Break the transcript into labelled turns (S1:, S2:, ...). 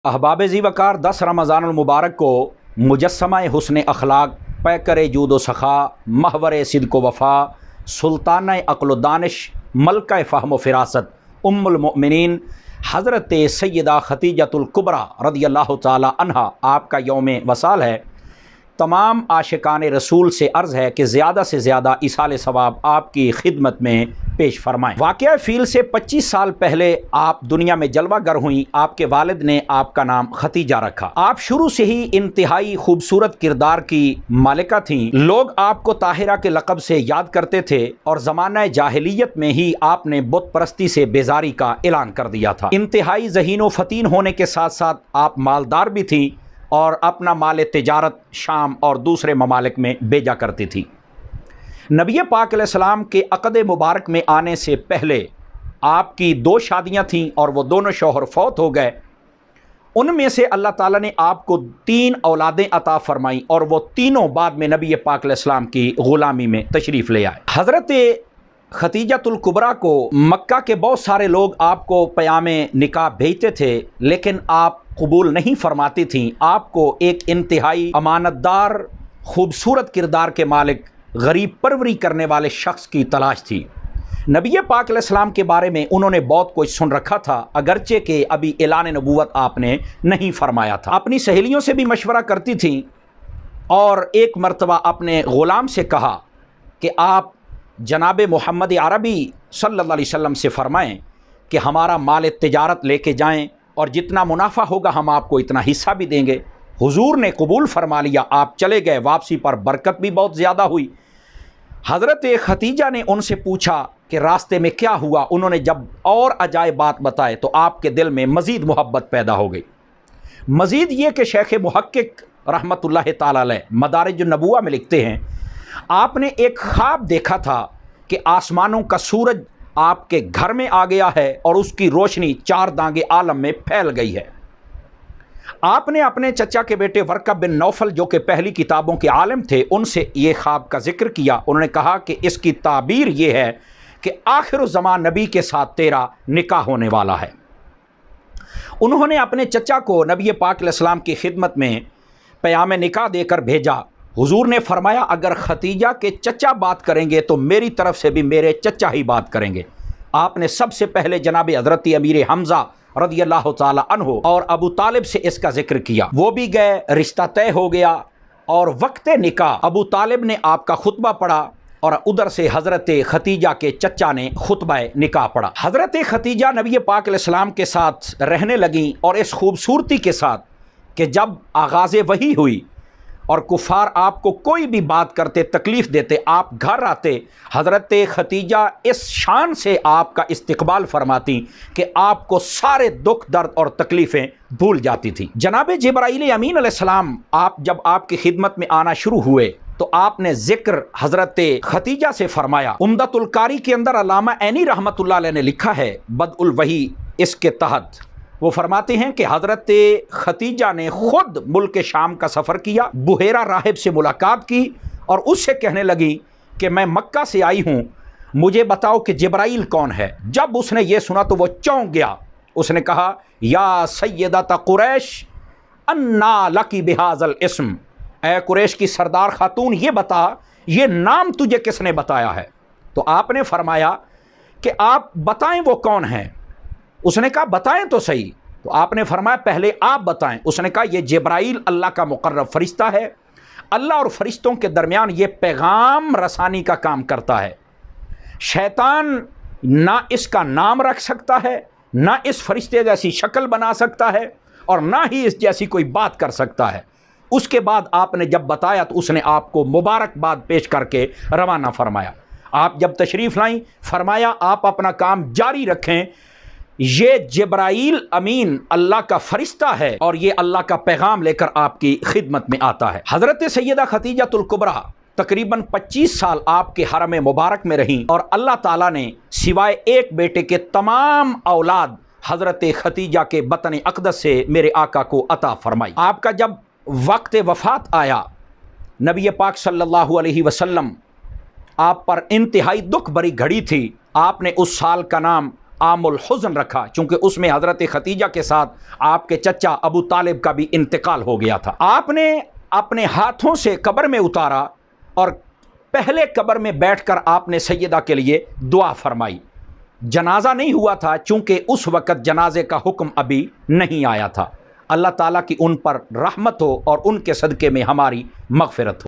S1: अहबाब ज़ी वक़ार 10 रमज़ानुल मुबारक को मुजस्समा हुस्न अखलाक, पैकर जूद व सखा, महवर सिद्क़ व वफ़ा, सुल्तान अक़्ल व दानिश, मलका फ़हम व फ़िरासत, उम्मुल मोमिनीन हज़रत सैयदा खतीजतुल कुबरा रज़ियल्लाहु ताला अन्हा आपका यौम वसाल है। तमाम आशिकान रसूल से अर्ज़ है कि ज़्यादा से ज़्यादा इसाले सवाब आपकी खिदमत में पेश फरमाएँ। वाक़या फ़ील से 25 साल पहले आप दुनिया में जलवागर हुई। आपके वालिद ने आपका नाम खतीजा रखा। आप शुरू से ही इंतहाई खूबसूरत किरदार की मालिका थीं। लोग आपको ताहिरा के लक़ब से याद करते थे और ज़माना जाहिलियत में ही आपने बुत परस्ती से बेजारी का ऐलान कर दिया था। इंतहाई ज़हीन व फ़तीन होने के साथ साथ आप मालदार भी थीं और अपना माल तिजारत शाम और दूसरे ममालिक में भेजा करती थी। नबी पाक अलैहिस्सलाम के अक़द मुबारक में आने से पहले आपकी 2 शादियां थीं और वो दोनों शौहर फौत हो गए। उनमें से अल्लाह ताला ने आपको 3 औलादें अता फ़रमाई और वो तीनों बाद में नबी पाक अलैहिस्सलाम की ग़ुलामी में तशरीफ़ ले आए। हज़रत खतीजतुल कुबरा को मक्का के बहुत सारे लोग आपको पयामे निकाह भेजते थे, लेकिन आप कबूल नहीं फरमाती थीं। आपको एक इंतहाई अमानतदार खूबसूरत किरदार के मालिक, गरीब परवरी करने वाले शख्स की तलाश थी। नबी पाक अलैहिस्सलाम के बारे में उन्होंने बहुत कुछ सुन रखा था, अगरचे कि अभी ऐलान नबूवत आपने नहीं फरमाया था। अपनी सहेलियों से भी मशवरा करती थीं और एक मरतबा अपने ग़ुलाम से कहा कि आप जनाब मोहम्मद अरबी सल्लल्लाहु अलैहि वसल्लम से फ़रमाएँ कि हमारा माल तिजारत लेके जाएँ और जितना मुनाफा होगा हम आपको इतना हिस्सा भी देंगे। हुजूर ने कबूल फरमा लिया। आप चले गए। वापसी पर बरकत भी बहुत ज़्यादा हुई। हज़रत खतीजा ने उनसे पूछा कि रास्ते में क्या हुआ। उन्होंने जब और अजायब बात बताए तो आपके दिल में मज़ीद मोहब्बत पैदा हो गई। मज़ीद ये कि शेख मुहक्किक रहमतुल्लाह ताला अलैह मदारिजुन नबुव्वा में लिखते हैं, आपने एक ख्वाब देखा था कि आसमानों का सूरज आपके घर में आ गया है और उसकी रोशनी 4 दांगे आलम में फैल गई है। आपने अपने चचा के बेटे वर्का बिन नौफल, जो कि पहली किताबों के आलिम थे, उनसे ये ख्वाब का जिक्र किया। उन्होंने कहा कि इसकी ताबीर ये है कि आखिर ज़मान नबी के साथ तेरा निकाह होने वाला है। उन्होंने अपने चचा को नबी पाक अलैहिस्सलाम की खिदमत में पयाम निकाह देकर भेजा। हुजूर ने फरमाया, अगर खतीजा के चचा बात करेंगे तो मेरी तरफ से भी मेरे चचा ही बात करेंगे। आपने सबसे पहले जनाब हज़रत अमीर हमज़ा रज़ियल्लाहु ताला अन्हु और अबू तालिब से इसका जिक्र किया। वो भी गए, रिश्ता तय हो गया और वक्त निकाह अबू तालिब ने आपका खुतबा पढ़ा और उधर से हज़रत खतीजा के चचा ने खुतबा निकाह पढ़ा। हज़रत खतीजा नबी पाक अलैहिस्सलाम के साथ रहने लगीं और इस खूबसूरती के साथ कि जब आगाज़ वही हुई और कुफ़ार आपको कोई भी बात करते, तकलीफ़ देते, आप घर आते, हज़रत खतीजा इस शान से आपका इस्तकबाल फरमाती कि आपको सारे दुख दर्द और तकलीफ़ें भूल जाती थी। जनाब जिब्राईल अमीन अलैहिस्सलाम आप जब आपकी खिदमत में आना शुरू हुए तो आपने ज़िक्र हज़रत खतीजा से फरमाया। उम्दतुल कारी के अंदर अल्लामा ऐनी रहमतुल्लाह अलैह ने लिखा है बदउल वही, इसके तहत वो फरमाते हैं कि हज़रत खतीजा ने ख़ुद मुल्क शाम का सफ़र किया, बुहेरा राहिब से मुलाकात की और उससे कहने लगी कि मैं मक्का से आई हूँ, मुझे बताओ कि जिब्राईल कौन है। जब उसने ये सुना तो वो चौंक गया। उसने कहा, या सय्यदत कुरैश अन्ना लकी बिहाज़ल इस्म, ए कुरैश की सरदार खातून ये बता, ये नाम तुझे किसने बताया है। तो आपने फरमाया कि आप बताएं वो कौन है। उसने कहा बताएं तो सही। तो आपने फरमाया पहले आप बताएं। उसने कहा ये जिब्राईल अल्लाह का मुकर्रब फ़रिश्ता है, अल्लाह और फ़रिश्तों के दरमियान ये पैगाम रसानी का काम करता है। शैतान ना इसका नाम रख सकता है, ना इस फ़रिश्ते जैसी शक्ल बना सकता है और ना ही इस जैसी कोई बात कर सकता है। उसके बाद आपने जब बताया तो उसने आपको मुबारकबाद पेश करके रवाना फरमाया। आप जब तशरीफ़ लाईं फरमाया आप अपना काम जारी रखें, ये जिब्राईल अमीन अल्लाह का फ़रिश्ता है और ये अल्लाह का पैगाम लेकर आपकी खिदमत में आता है। हज़रत सैयदा खतीजतुल कुबरा तकरीबन 25 साल आपके हरम मुबारक में रहीं और अल्लाह ताला ने सिवाय एक बेटे के तमाम औलाद हज़रत खतीजा के बतन अक़दस से मेरे आका को अता फ़रमाई। आपका जब वक्त वफ़ात आया, नबी पाक सल्लल्लाहु अलैहि वसल्लम आप पर इंतहाई दुख भरी घड़ी थी। आपने उस साल का नाम عام الحزن رکھا، چونکہ اس میں حضرت ختیجہ کے ساتھ آپ کے چچا ابو طالب کا بھی انتقال ہو گیا تھا۔ آپ نے اپنے ہاتھوں سے قبر میں اتارا اور پہلے قبر میں بیٹھ کر آپ نے سیدہ کے لیے دعا فرمائی۔ جنازہ نہیں ہوا تھا، چونکہ اس وقت جنازے کا حکم ابھی نہیں آیا تھا۔ اللہ تعالیٰ کی ان پر رحمت ہو اور ان کے صدقے میں ہماری مغفرت ہو۔